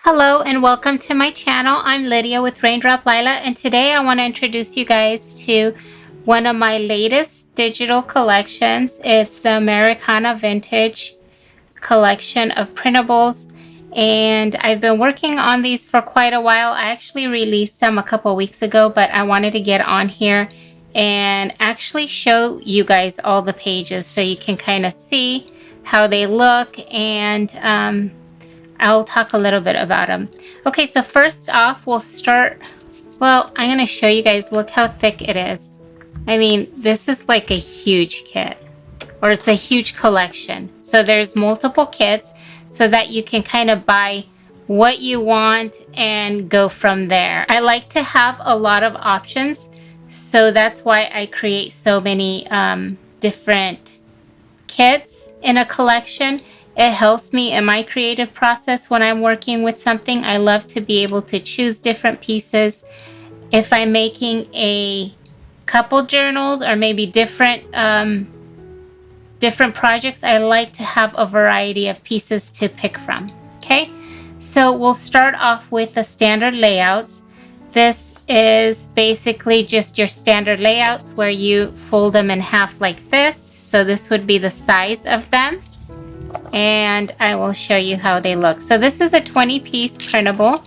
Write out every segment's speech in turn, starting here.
Hello and welcome to my channel. I'm Lydia with Raindrop Lila, and today I want to introduce you guys to one of my latest digital collections. It's the Americana Vintage collection of printables, and I've been working on these for quite a while. I actually released them a couple weeks ago, but I wanted to get on here and actually show you guys all the pages so you can kind of see how they look, and I'll talk a little bit about them. Okay, so first off, we'll start, well, I'm going to show you guys, look how thick it is. I mean, this is like a huge kit, or it's a huge collection. So there's multiple kits so that you can kind of buy what you want and go from there. I like to have a lot of options, so that's why I create so many different kits in a collection. It helps me in my creative process when I'm working with something. I love to be able to choose different pieces. If I'm making a couple journals or maybe different projects, I like to have a variety of pieces to pick from. Okay, so we'll start off with the standard layouts. This is basically just your standard layouts where you fold them in half like this. So this would be the size of them, and I will show you how they look. So this is a 20-piece printable.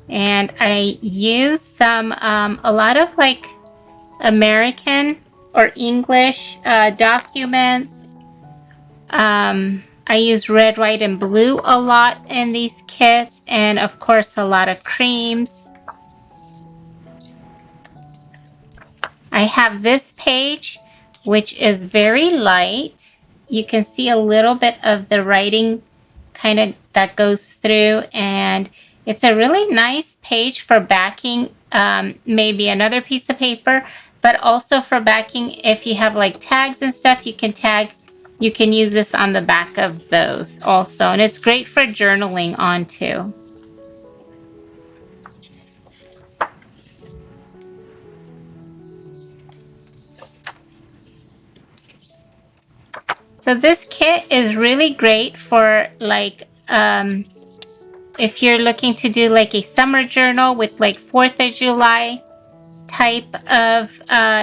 And I use a lot of like American or English documents. I use red, white, and blue a lot in these kits, and of course a lot of creams. I have this page, which is very light. You can see a little bit of the writing kind of that goes through, and it's a really nice page for backing maybe another piece of paper, but also for backing if you have like tags and stuff, you can use this on the back of those also. And it's great for journaling on too. So this kit is really great for like if you're looking to do like a summer journal with like 4th of July type of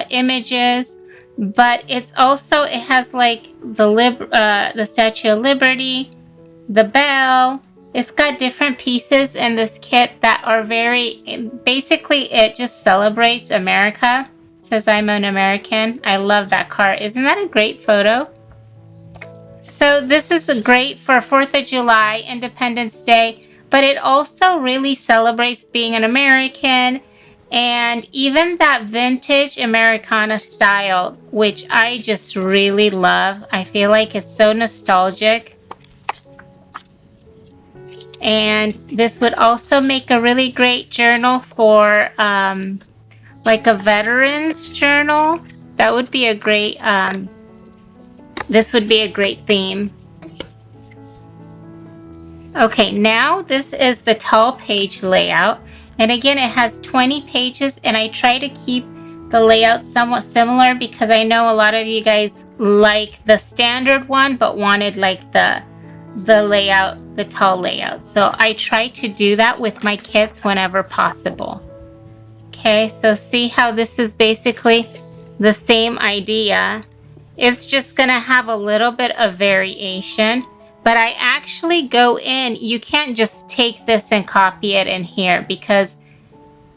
images, but it's also, it has like the Statue of Liberty, the bell. It's got different pieces in this kit that are very, basically it just celebrates America. It says I'm an American. I love that car. Isn't that a great photo? So this is great for 4th of July, Independence Day, but it also really celebrates being an American, and even that vintage Americana style, which I just really love. I feel like it's so nostalgic. And this would also make a really great journal for like a veterans journal. That would be a great, this would be a great theme. Okay, now this is the tall page layout. And again, it has 20 pages, and I try to keep the layout somewhat similar because I know a lot of you guys like the standard one but wanted like the layout, the tall layout. So I try to do that with my kits whenever possible. Okay, so see how this is basically the same idea. It's just gonna have a little bit of variation, but I actually go in, you can't just take this and copy it in here because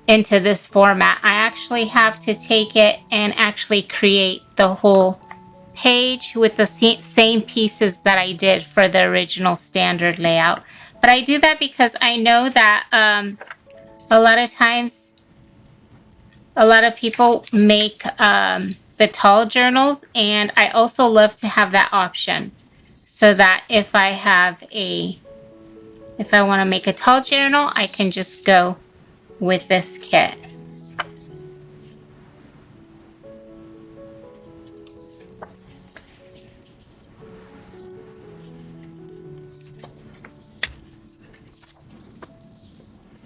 into this format. I actually have to take it and actually create the whole page with the same pieces that I did for the original standard layout. But I do that because I know that a lot of times, a lot of people make the tall journals, and I also love to have that option so that if I want to make a tall journal, I can just go with this kit.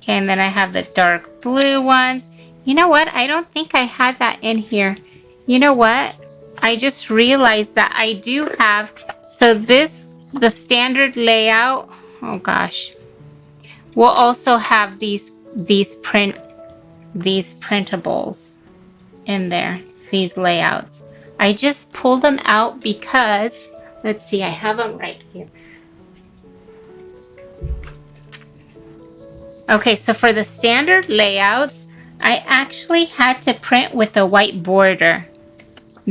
Okay, and then I have the dark blue ones. You know what? I don't think I had that in here. You know what? I just realized that I do have, so this, the standard layout, oh gosh, we'll also have these printables in there, these layouts. I just pulled them out because, let's see, I have them right here. Okay, so for the standard layouts, I actually had to print with a white border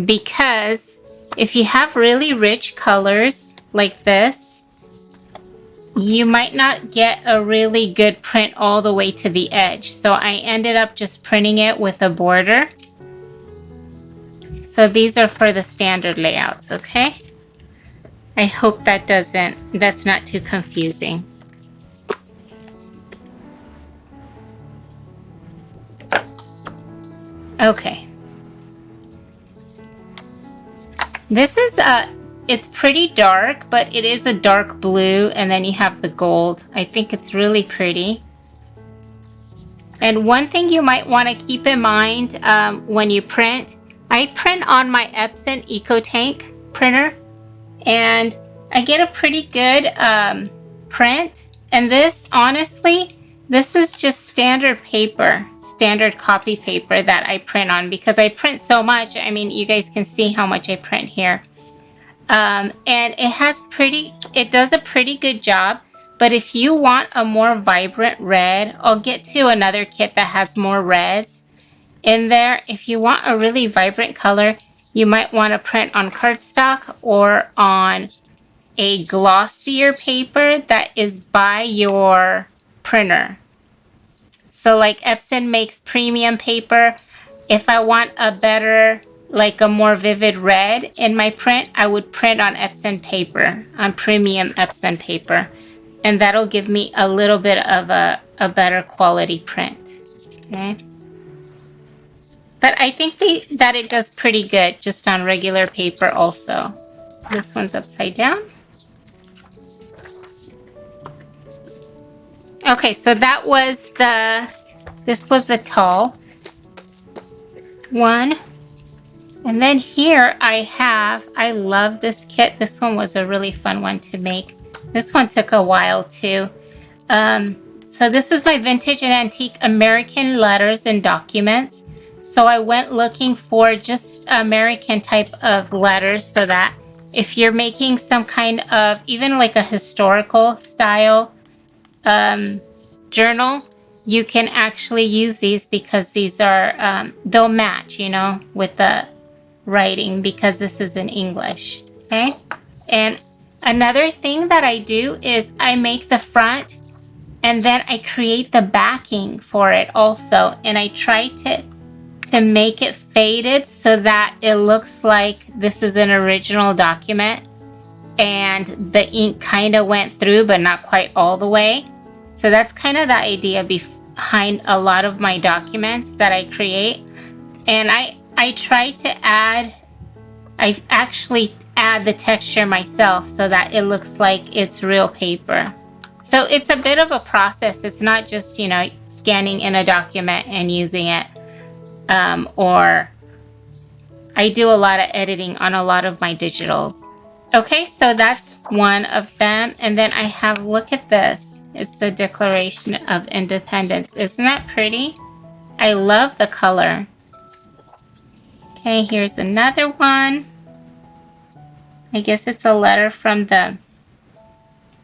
because if you have really rich colors like this, you might not get a really good print all the way to the edge. So I ended up just printing it with a border. So these are for the standard layouts, okay? I hope that's not too confusing. Okay. This is it's pretty dark, but it is a dark blue, and then you have the gold. I think it's really pretty. And one thing you might want to keep in mind when you print, I print on my Epson EcoTank printer, and I get a pretty good print. And this, honestly, this is just standard paper, standard copy paper that I print on because I print so much. I mean, you guys can see how much I print here. And it does a pretty good job. But if you want a more vibrant red, I'll get to another kit that has more reds in there. If you want a really vibrant color, you might want to print on cardstock or on a glossier paper that is by your printer. So like Epson makes premium paper. If I want a better, like a more vivid red in my print, I would print on Epson paper, on premium Epson paper. And that'll give me a little bit of a better quality print, okay? But I think that it does pretty good just on regular paper also. This one's upside down. Okay, so this was the tall one. And then here I love this kit. This one was a really fun one to make. This one took a while too. So this is my vintage and antique American letters and documents. So I went looking for just American type of letters so that if you're making some kind of, even like a historical style journal, you can actually use these because these are, they'll match, you know, with the writing because this is in English, okay? And another thing that I do is I make the front and then I create the backing for it also. And I try to make it faded so that it looks like this is an original document and the ink kind of went through, but not quite all the way. So that's kind of the idea behind a lot of my documents that I create. And I try to I actually add the texture myself so that it looks like it's real paper. So it's a bit of a process. It's not just, you know, scanning in a document and using it. Or I do a lot of editing on a lot of my digitals. Okay, so that's one of them. And then I have, look at this. It's the Declaration of Independence. Isn't that pretty? I love the color. Okay, here's another one. I guess it's a letter from the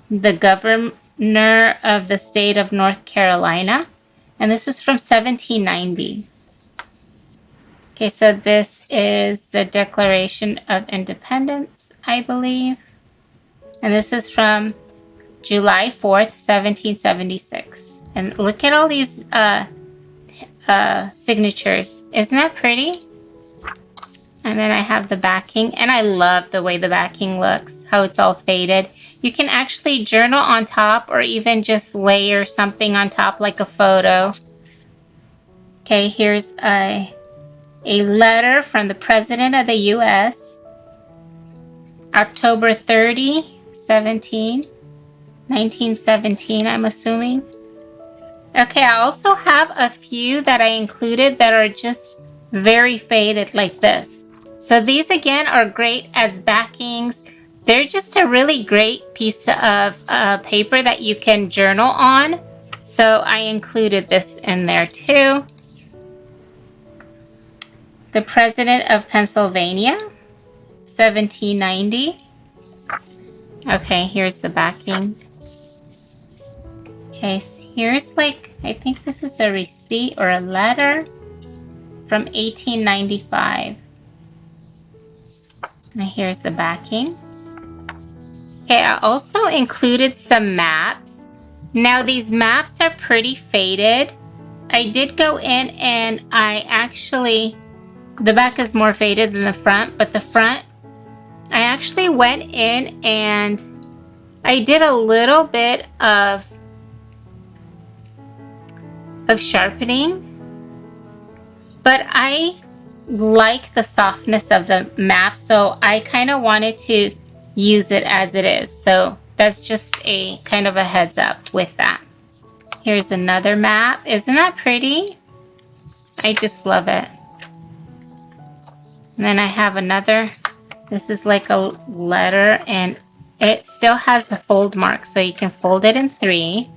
governor of the state of North Carolina. And this is from 1790. Okay, so this is the Declaration of Independence, I believe. And this is from July 4th, 1776. And look at all these signatures. Isn't that pretty? And then I have the backing, and I love the way the backing looks, how it's all faded. You can actually journal on top or even just layer something on top like a photo. Okay, here's a letter from the President of the U.S. October 30, 1917, I'm assuming. Okay, I also have a few that I included that are just very faded like this. So these again are great as backings. They're just a really great piece of paper that you can journal on. So I included this in there too. The President of Pennsylvania, 1790. Okay, here's the backing. Okay, here's like, I think this is a receipt or a letter from 1895. And here's the backing. Okay, I also included some maps. Now these maps are pretty faded. I did go in and I actually, the back is more faded than the front, but the front, I actually went in and I did a little bit of sharpening, but I like the softness of the map, so I kind of wanted to use it as it is. So that's just a kind of a heads up with that. Here's another map. Isn't that pretty? I just love it. And then I have another, this is like a letter and it still has the fold mark, so you can fold it in 3.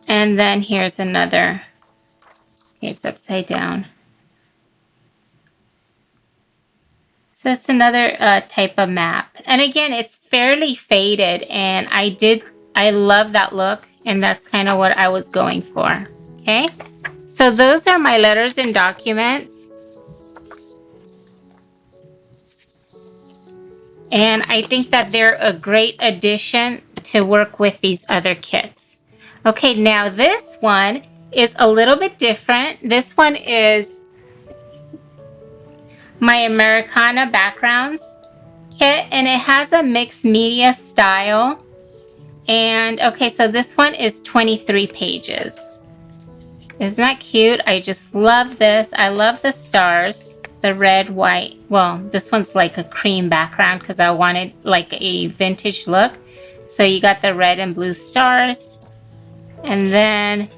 And then here's another, okay, it's upside down. So it's another type of map. And again, it's fairly faded and I love that look, and that's kind of what I was going for, okay? So those are my letters and documents. And I think that they're a great addition to work with these other kits. Okay, now this one is a little bit different. This one is my Americana backgrounds kit, and it has a mixed media style. And okay, so this one is 23 pages. Isn't that cute? I just love this. I love the stars, the red, white. Well, this one's like a cream background because I wanted like a vintage look. So you got the red and blue stars. And then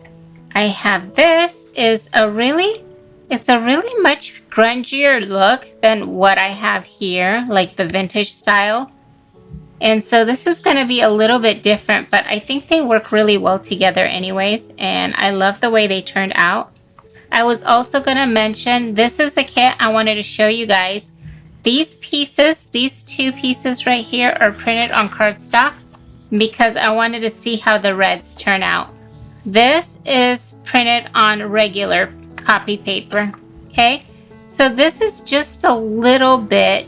I have this is a really, it's a really much grungier look than what I have here, like the vintage style. And so this is going to be a little bit different, but I think they work really well together anyways. And I love the way they turned out. I was also going to mention, this is the kit I wanted to show you guys. These pieces, these 2 pieces right here are printed on cardstock because I wanted to see how the reds turn out. This is printed on regular copy paper, okay? So this is just a little bit,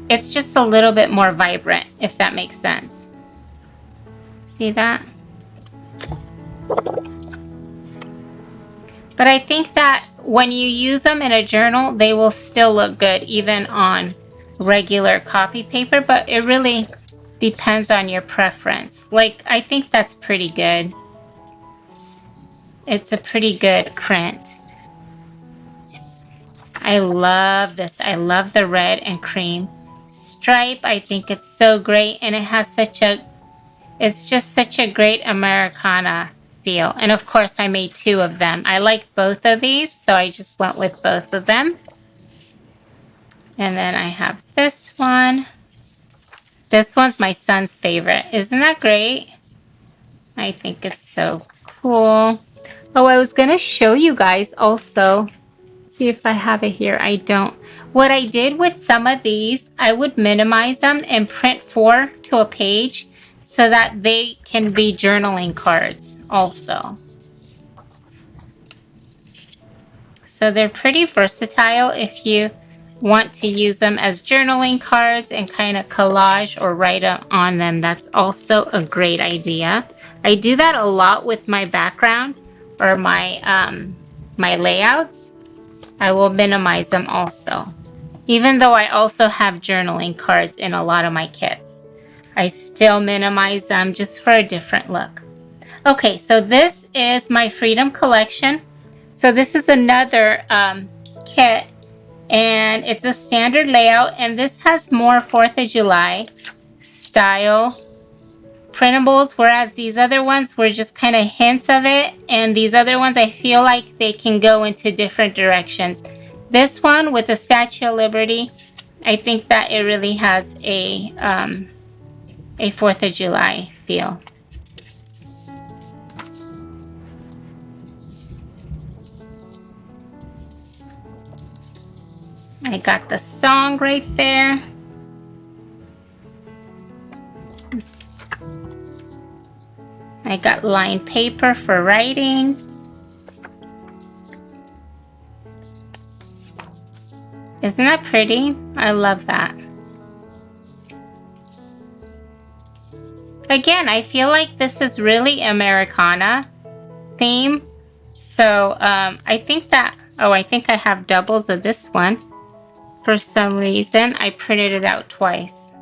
it's just a little bit more vibrant, if that makes sense. See that? But I think that when you use them in a journal, they will still look good even on regular copy paper, but it really depends on your preference. Like, I think that's pretty good. It's a pretty good print. I love this. I love the red and cream stripe. I think it's so great, and it has such a, it's just such a great Americana feel. And of course I made 2 of them. I like both of these, so I just went with both of them. And then I have this one. This one's my son's favorite. Isn't that great? I think it's so cool. Oh, I was gonna show you guys also. See if I have it here. I don't. What I did with some of these, I would minimize them and print 4 to a page so that they can be journaling cards also. So they're pretty versatile if you want to use them as journaling cards and kind of collage or write on them. That's also a great idea. I do that a lot with my background or my my layouts. I will minimize them also. Even though I also have journaling cards in a lot of my kits, I still minimize them just for a different look. Okay, so this is my Freedom collection. So this is another kit, And it's a standard layout, and this has more 4th of July style printables, whereas these other ones were just kind of hints of it, and these other ones I feel like they can go into different directions. This one with the Statue of Liberty, I think that it really has a 4th of July feel. I got the song right there. I got lined paper for writing. Isn't that pretty? I love that. Again, I feel like this is really Americana theme. So I think that, oh, I think I have doubles of this one. For some reason, I printed it out twice.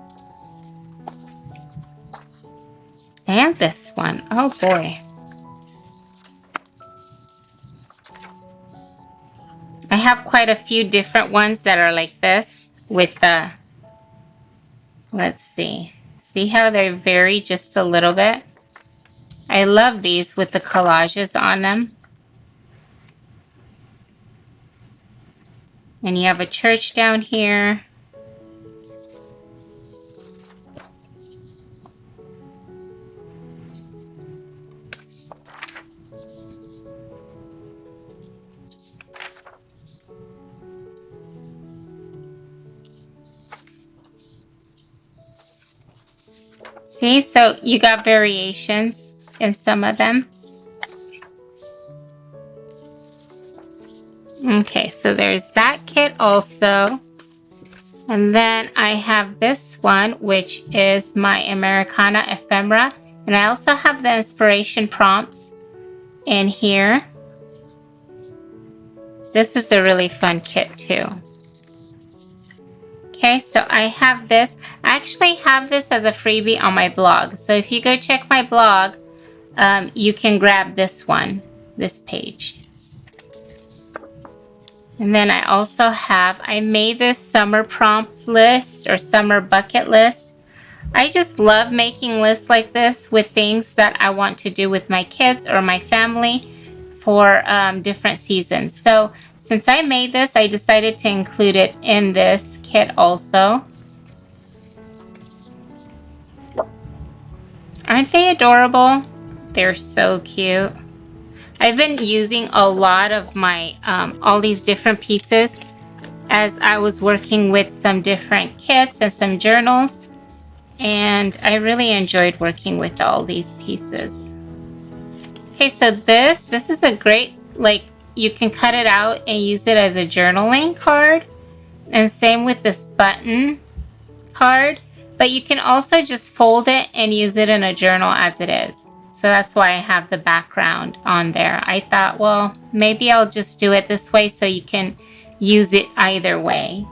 And this one. Oh boy. I have quite a few different ones that are like this with the, let's see. See how they vary just a little bit? I love these with the collages on them. And you have a church down here. See, so you got variations in some of them. Okay, so there's that kit also. And then I have this one, which is my Americana ephemera. And I also have the inspiration prompts in here. This is a really fun kit too. Okay, so I have this. I actually have this as a freebie on my blog. So if you go check my blog, you can grab this one, this page. And then I also have, I made this summer prompt list or summer bucket list. I just love making lists like this with things that I want to do with my kids or my family for different seasons. So since I made this, I decided to include it in this kit also. Aren't they adorable? They're so cute. I've been using a lot of my, all these different pieces as I was working with some different kits and some journals. And I really enjoyed working with all these pieces. Okay, so this is a great, like, you can cut it out and use it as a journaling card. And same with this button card. But you can also just fold it and use it in a journal as it is. So that's why I have the background on there. I thought, well, maybe I'll just do it this way so you can use it either way.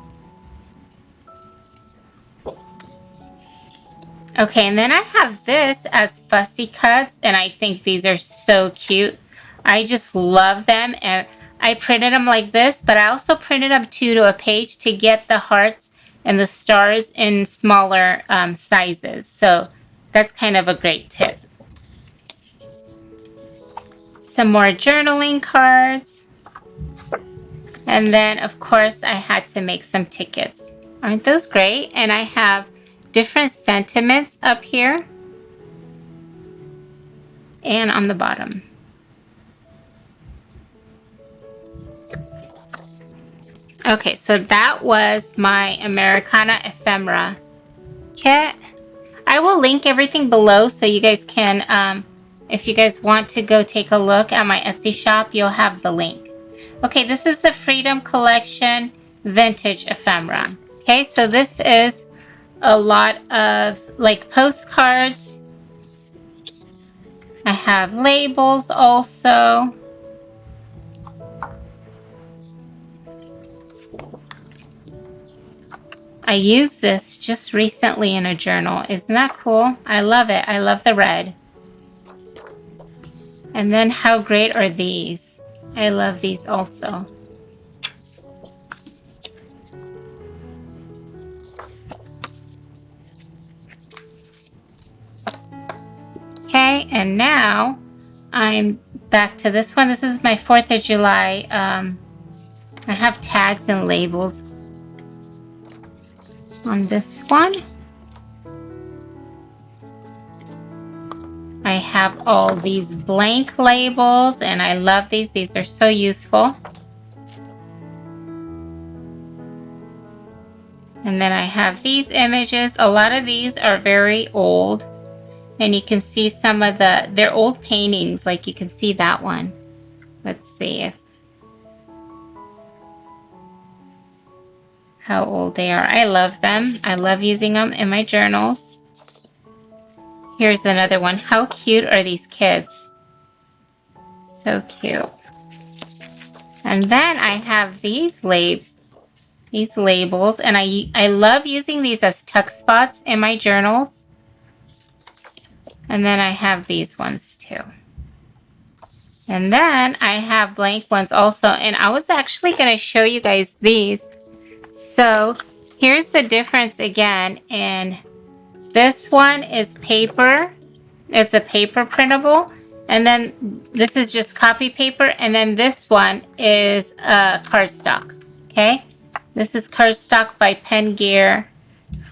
Okay, and then I have this as fussy cuts, and I think these are so cute. I just love them, and I printed them like this, but I also printed them to a page to get the hearts and the stars in smaller sizes. So that's kind of a great tip. Some more journaling cards. And then, of course, I had to make some tickets. Aren't those great? And I have different sentiments up here and on the bottom. Okay, so that was my Americana ephemera kit. I will link everything below so you guys can, if you guys want to go take a look at my Etsy shop, you'll have the link. Okay, this is the Freedom Collection Vintage Ephemera. Okay, so this is a lot of like postcards. I have labels also. I used this just recently in a journal. Isn't that cool? I love it. I love the red. And then how great are these? I love these also. and now I'm back to this one. This is my 4th of July. I have tags and labels on this one. I have all these blank labels, and I love these. These are so useful. And then I have these images. A lot of these are very old, and you can see some of they're old paintings, like you can see that one. Let's see how old they are. I love them. I love using them in my journals. Here's another one. How cute are these kids? So cute. And then I have these labels, and I love using these as tuck spots in my journals. And then I have these ones too. And then I have blank ones also, and I was actually going to show you guys these. So here's the difference again. In this one is paper. It's a paper printable. And then this is just copy paper. And then this one is cardstock. Okay. This is cardstock by Pen Gear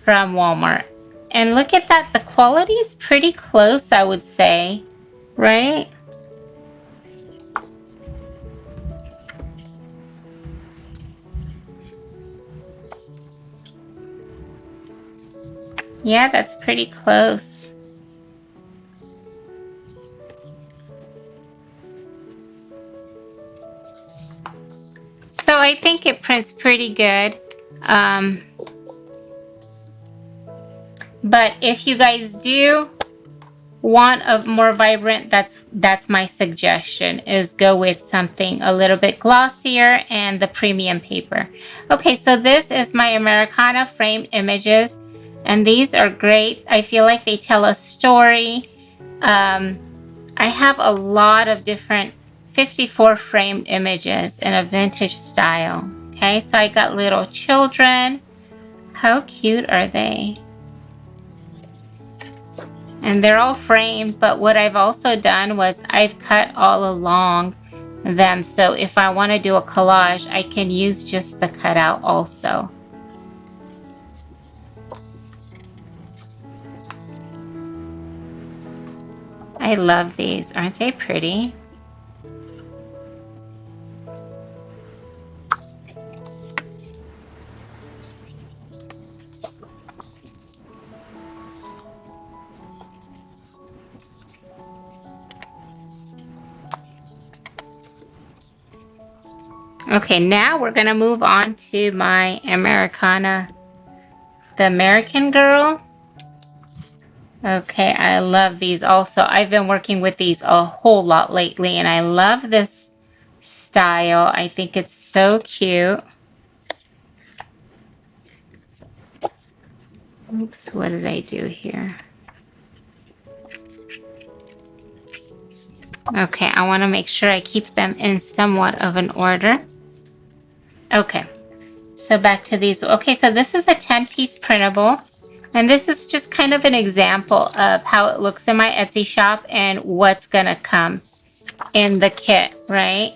from Walmart. And look at that. The quality is pretty close, I would say. Right? Yeah, that's pretty close. So I think it prints pretty good. But if you guys do want a more vibrant, that's my suggestion, is go with something a little bit glossier and the premium paper. Okay, so this is my Americana framed images. And these are great. I feel like they tell a story. I have a lot of different 54 framed images in a vintage style. Okay, so I got little children. How cute are they? And they're all framed, but what I've also done was I've cut all along them. So if I want to do a collage, I can use just the cutout also. I love these. Aren't they pretty? Okay, now we're going to move on to my Americana, the American Girl. Okay, I love these also. I've been working with these a whole lot lately, and I love this style. I think it's so cute. Oops, what did I do here? Okay, I want to make sure I keep them in somewhat of an order. Okay, so back to these. Okay, so this is a 10-piece printable. And this is just kind of an example of how it looks in my Etsy shop and what's gonna come in the kit, right?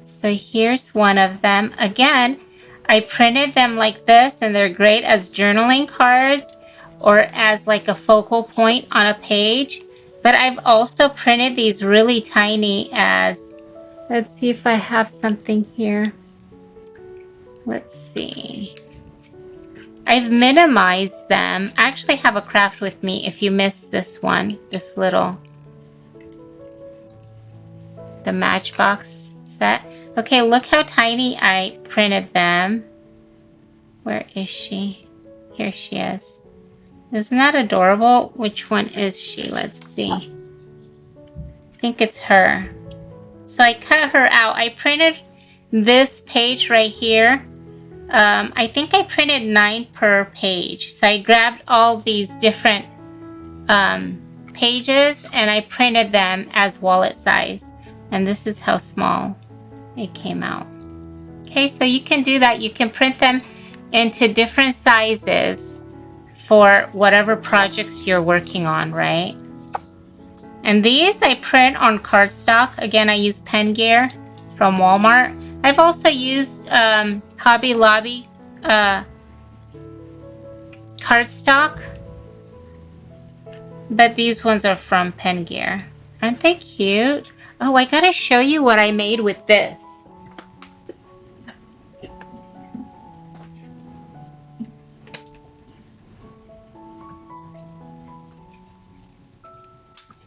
So here's one of them. Again, I printed them like this, and they're great as journaling cards or as like a focal point on a page. But I've also printed these really tiny as, let's see if I have something here. Let's see. I've minimized them. I actually have a craft with me if you missed this one, this little, the Matchbox set. Okay, look how tiny I printed them. Where is she? Here she is. Isn't that adorable? Which one is she? Let's see. I think it's her. So I cut her out. I printed this page right here. I think I printed 9 per page. So I grabbed all these different pages and I printed them as wallet size. And this is how small it came out. Okay, so you can do that. You can print them into different sizes for whatever projects you're working on, right? And these I print on cardstock. Again, I use Pen Gear from Walmart. I've also used Hobby Lobby cardstock, but these ones are from Pen Gear. Aren't they cute? Oh, I gotta show you what I made with this.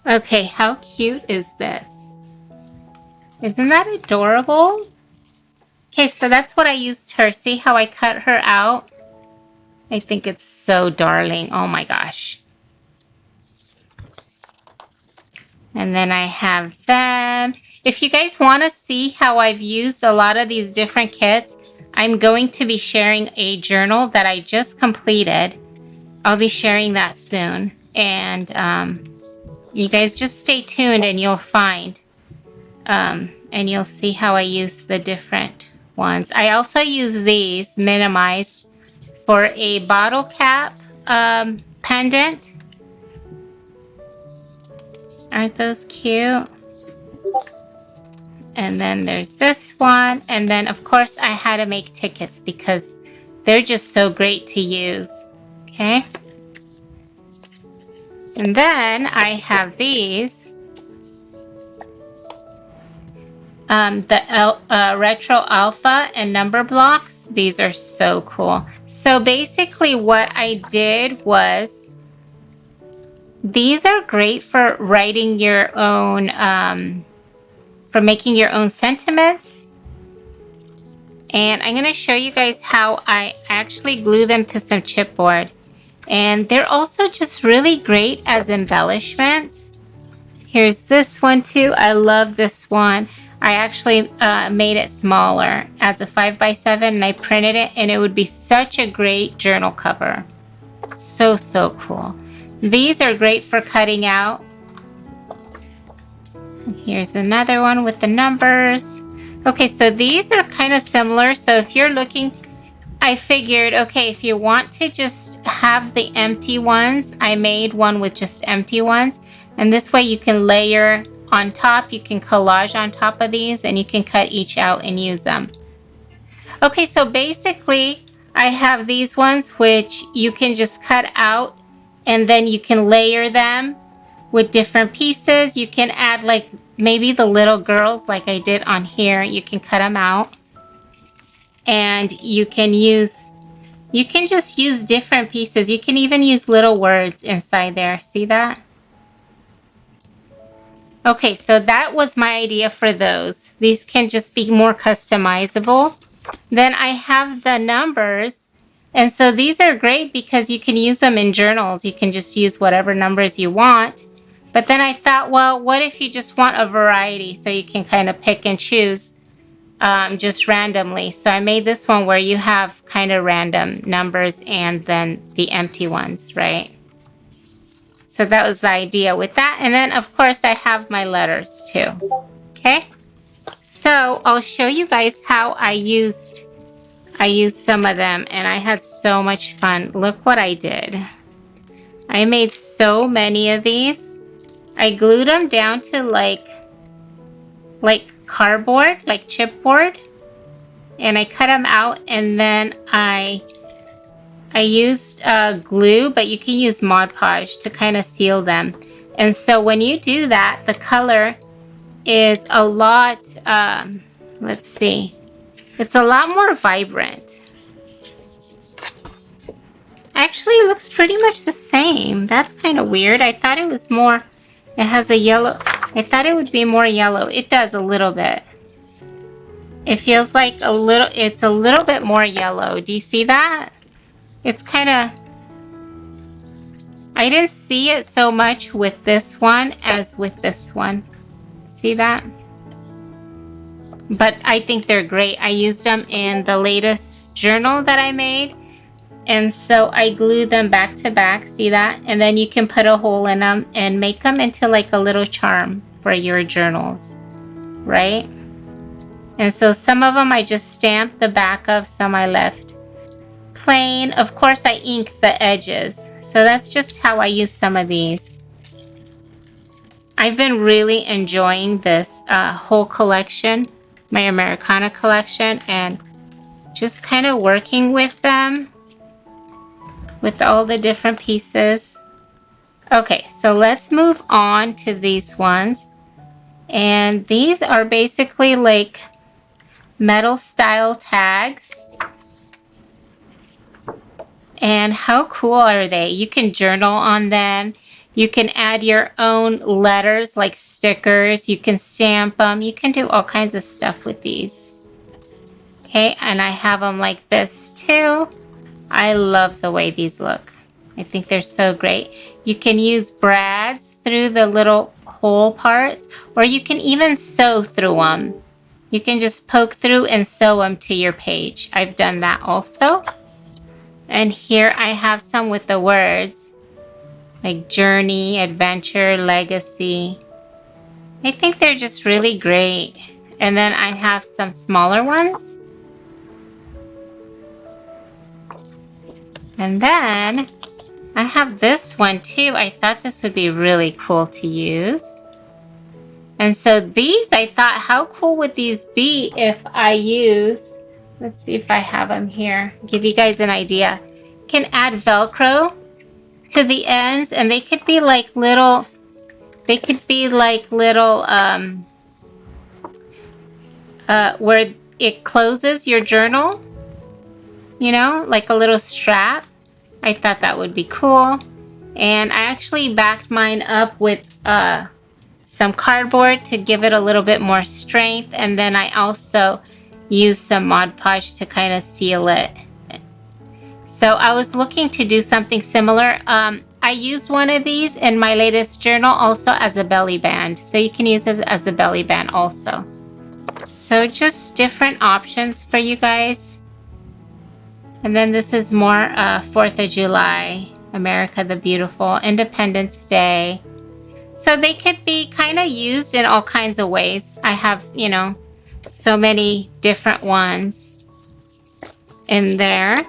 Okay, how cute is this? Isn't that adorable? Okay, so that's what I used her. See how I cut her out? I think it's so darling. Oh my gosh. And then I have them. If you guys want to see how I've used a lot of these different kits, I'm going to be sharing a journal that I just completed. I'll be sharing that soon. And you guys just stay tuned and you'll find. And you'll see how I use the different ones. I also use these minimized for a bottle cap pendant. Aren't those cute? And then there's this one. And then, of course, I had to make tickets because they're just so great to use. Okay. And then I have these. The Retro Alpha and number blocks. These are so cool. So basically what I did was, these are great for writing your own, for making your own sentiments. And I'm going to show you guys how I actually glue them to some chipboard. And they're also just really great as embellishments. Here's this one too. I love this one. I actually made it smaller as a 5x7 and I printed it, and it would be such a great journal cover. So, so cool. These are great for cutting out. Here's another one with the numbers. Okay, so these are kind of similar. So if you're looking, I figured, okay, if you want to just have the empty ones, I made one with just empty ones. And this way you can layer on top, you can collage on top of these, and you can cut each out and use them. Okay, so basically I have these ones which you can just cut out, and then you can layer them with different pieces. You can add like maybe the little girls like I did on here. You can cut them out, and you can just use different pieces. You can even use little words inside there. See that? Okay, so that was my idea for those. These can just be more customizable. Then I have the numbers. And so these are great because you can use them in journals. You can just use whatever numbers you want. But then I thought, well, what if you just want a variety so you can kind of pick and choose just randomly. So I made this one where you have kind of random numbers and then the empty ones, right? So that was the idea with that. And then, of course, I have my letters too. Okay. So I'll show you guys how I used some of them, and I had so much fun. Look what I did. I made so many of these. I glued them down to like cardboard, like chipboard, and I cut them out, and then I used glue, but you can use Mod Podge to kind of seal them. And so when you do that, the color is a lot, let's see, it's a lot more vibrant. Actually, it looks pretty much the same. That's kind of weird. I thought it was more, it has a yellow, I thought it would be more yellow. It does a little bit. It feels like it's a little bit more yellow. Do you see that? It's kind of, I didn't see it so much with this one as with this one. See that? But I think they're great. I used them in the latest journal that I made. And so I glued them back to back. See that? And then you can put a hole in them and make them into like a little charm for your journals, right? And so some of them I just stamped the back of, some I left plain. Of course, I inked the edges. So that's just how I use some of these. I've been really enjoying this whole collection, my Americana collection, and just kind of working with them, with all the different pieces. Okay, so let's move on to these ones. And these are basically like metal style tags. And how cool are they? You can journal on them. You can add your own letters like stickers. You can stamp them. You can do all kinds of stuff with these. Okay, and I have them like this too. I love the way these look. I think they're so great. You can use brads through the little hole parts, or you can even sew through them. You can just poke through and sew them to your page. I've done that also. And here I have some with the words like journey, adventure, legacy. I think they're just really great. And then I have some smaller ones. And then I have this one too. I thought this would be really cool to use. And so these, I thought, how cool would these be if I use, let's see if I have them here, give you guys an idea. You can add Velcro to the ends, and they could be like little, where it closes your journal, you know, like a little strap. I thought that would be cool. And I actually backed mine up with some cardboard to give it a little bit more strength. And then I also used some Mod Podge to kind of seal it. So I was looking to do something similar. I used one of these in my latest journal also as a belly band. So you can use it as a belly band also. So just different options for you guys. And then this is more 4th of July, America the Beautiful, Independence Day. So they could be kind of used in all kinds of ways. I have, you know, so many different ones in there.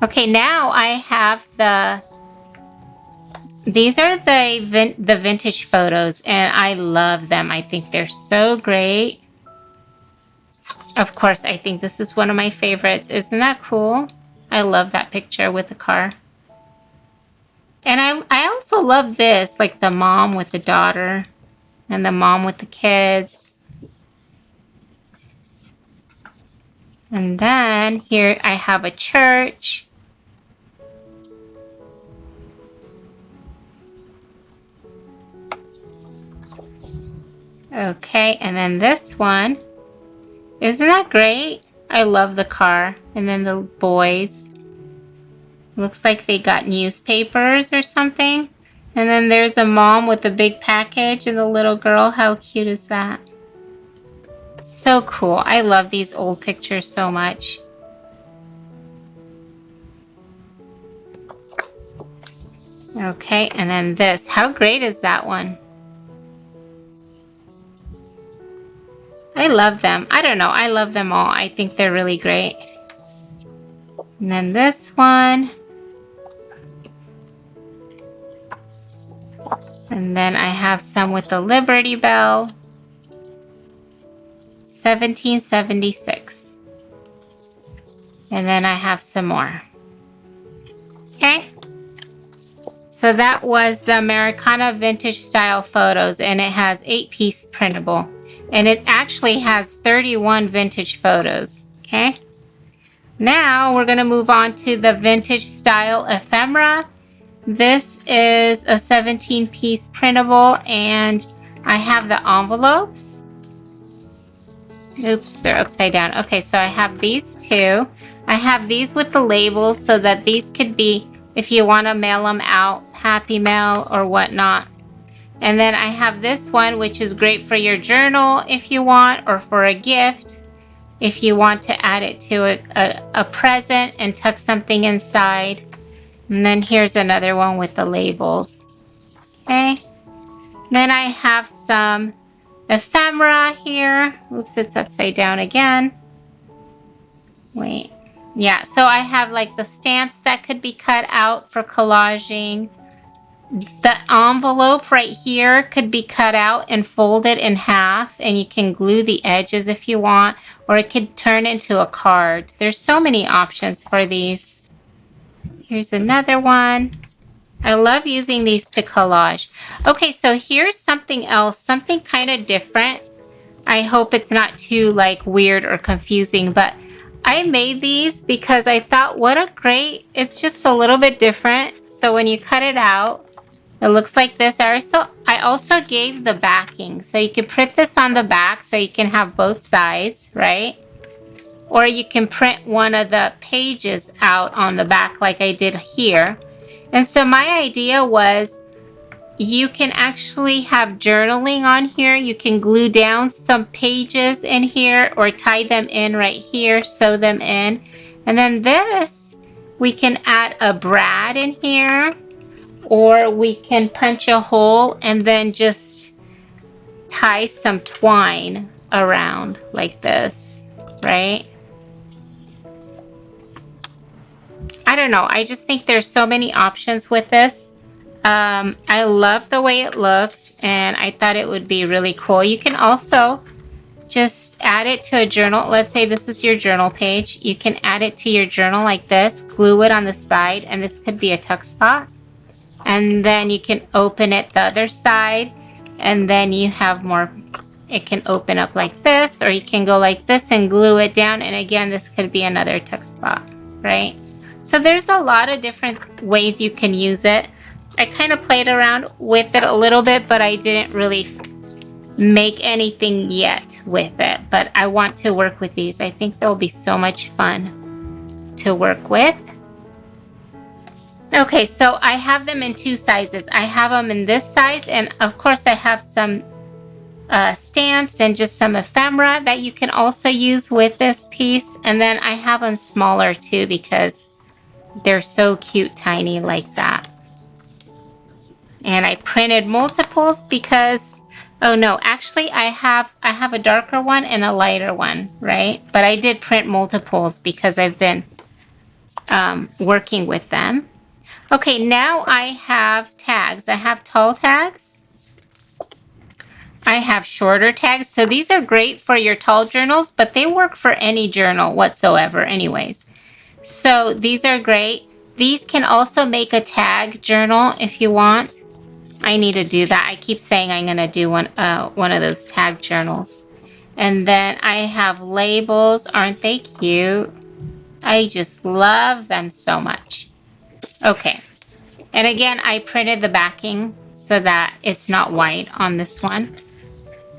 Okay, now I have these are the vintage photos, and I love them. I think they're so great. Of course, I think this is one of my favorites. Isn't that cool? I love that picture with the car. And I also love this, like the mom with the daughter and the mom with the kids. And then here I have a church. Okay, and then this one. Isn't that great? I love the car. And then the boys. Looks like they got newspapers or something. And then there's a mom with a big package and the little girl. How cute is that? So cool. I love these old pictures so much. Okay, and then this. How great is that one? I love them. I don't know. I love them all. I think they're really great. And then this one. And then I have some with the Liberty Bell. 1776. And then I have some more. Okay. So that was the Americana Vintage Style Photos, and it has 8-piece printable. And it actually has 31 vintage photos, okay? Now we're gonna move on to the Vintage Style Ephemera. This is a 17-piece printable, and I have the envelopes. Oops, they're upside down. Okay, so I have these two. I have these with the labels so that these could be, if you wanna mail them out, Happy Mail or whatnot. And then I have this one, which is great for your journal if you want, or for a gift if you want to add it to a present and tuck something inside. And then here's another one with the labels. Okay. Then I have some ephemera here. Oops, it's upside down again. Wait. Yeah, so I have like the stamps that could be cut out for collaging. The envelope right here could be cut out and folded in half, and you can glue the edges if you want, or it could turn into a card. There's so many options for these. Here's another one. I love using these to collage. Okay, so here's something else, something kind of different. I hope it's not too like weird or confusing, but I made these because I thought what a great, it's just a little bit different. So when you cut it out, it looks like this. I also gave the backing. So you can print this on the back so you can have both sides, right? Or you can print one of the pages out on the back like I did here. And so my idea was you can actually have journaling on here. You can glue down some pages in here or tie them in right here, sew them in. And then this, we can add a brad in here, or we can punch a hole and then just tie some twine around like this, right? I don't know. I just think there's so many options with this. I love the way it looked, and I thought it would be really cool. You can also just add it to a journal. Let's say this is your journal page. You can add it to your journal like this, glue it on the side, and this could be a tuck spot. And then you can open it the other side, and then you have more. It can open up like this, or you can go like this and glue it down. And again, this could be another tuck spot, right? So there's a lot of different ways you can use it. I kind of played around with it a little bit, but I didn't really make anything yet with it. But I want to work with these. I think they'll be so much fun to work with. Okay, so I have them in two sizes. I have them in this size, and of course I have some stamps and just some ephemera that you can also use with this piece. And then I have them smaller too because they're so cute, tiny like that. And I printed multiples because, oh no, actually I have a darker one and a lighter one, right? But I did print multiples because I've been working with them. Okay, now I have tags. I have tall tags. I have shorter tags. So these are great for your tall journals, but they work for any journal whatsoever anyways. So these are great. These can also make a tag journal if you want. I need to do that. I keep saying I'm going to do one of those tag journals. And then I have labels. Aren't they cute? I just love them so much. Okay. And again, I printed the backing so that it's not white on this one.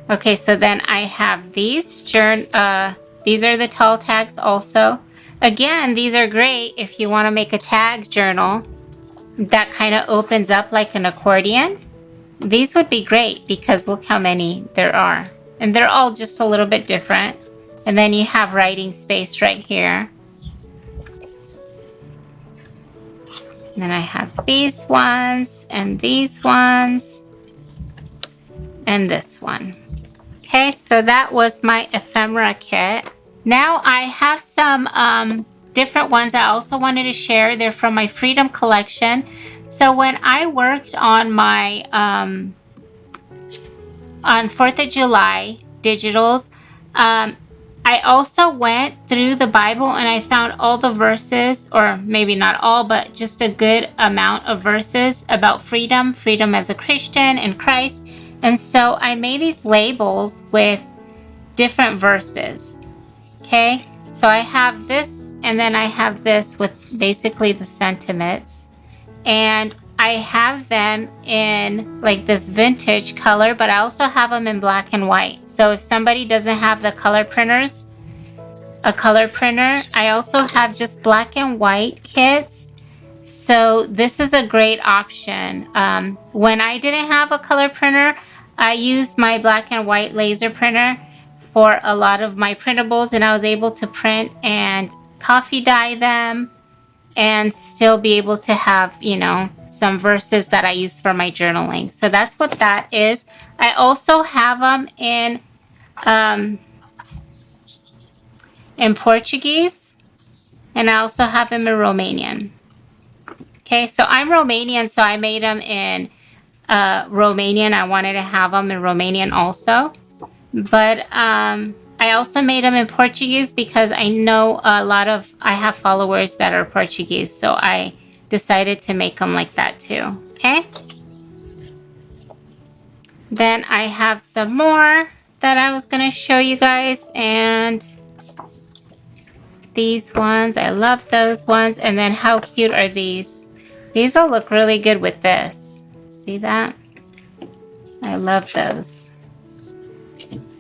Okay, so then I have these. These are the tall tags also. Again, these are great if you want to make a tag journal that kind of opens up like an accordion. These would be great because look how many there are. And they're all just a little bit different. And then you have writing space right here. And then I have these ones and this one. Okay, so that was my ephemera kit. Now I have some different ones I also wanted to share. They're from my Freedom collection. So when I worked on my on 4th of July digitals, I also went through the Bible and I found all the verses, or maybe not all, but just a good amount of verses about freedom as a Christian in Christ. And so I made these labels with different verses. Okay, so I have this, and then I have this with basically the sentiments. And I have them in like this vintage color, but I also have them in black and white. So if somebody doesn't have the color printers, a color printer, I also have just black and white kits. So this is a great option. When I didn't have a color printer, I used my black and white laser printer for a lot of my printables, and I was able to print and coffee dye them and still be able to have, you know, some verses that I use for my journaling. So that's what that is. I also have them in Portuguese, and I also have them in Romanian. Okay, so I'm Romanian, so I made them in Romanian. I wanted to have them in Romanian also. But I also made them in Portuguese because I know I have followers that are Portuguese. So I decided to make them like that too. Okay. Then I have some more that I was going to show you guys. And these ones, I love those ones. And then how cute are these? These will look really good with this. See that? I love those.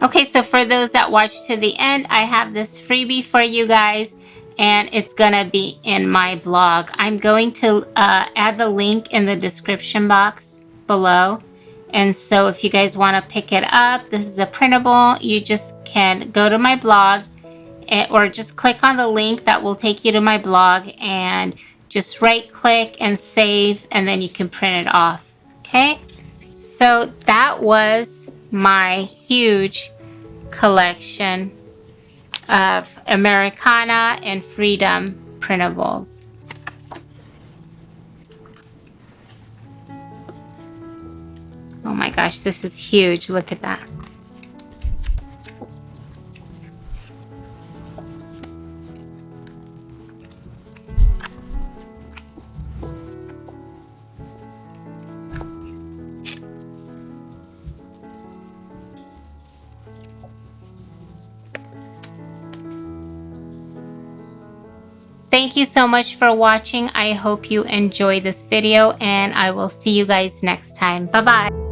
Okay, so for those that watched to the end, I have this freebie for you guys, and it's gonna be in my blog. I'm going to add the link in the description box below. And so if you guys wanna pick it up, this is a printable, you just can go to my blog or just click on the link that will take you to my blog and just right click and save, and then you can print it off, okay? So that was my huge collection of Americana and Freedom printables. Oh my gosh, this is huge. Look at that. Thank you so much for watching. I hope you enjoyed this video, and I will see you guys next time. Bye-bye.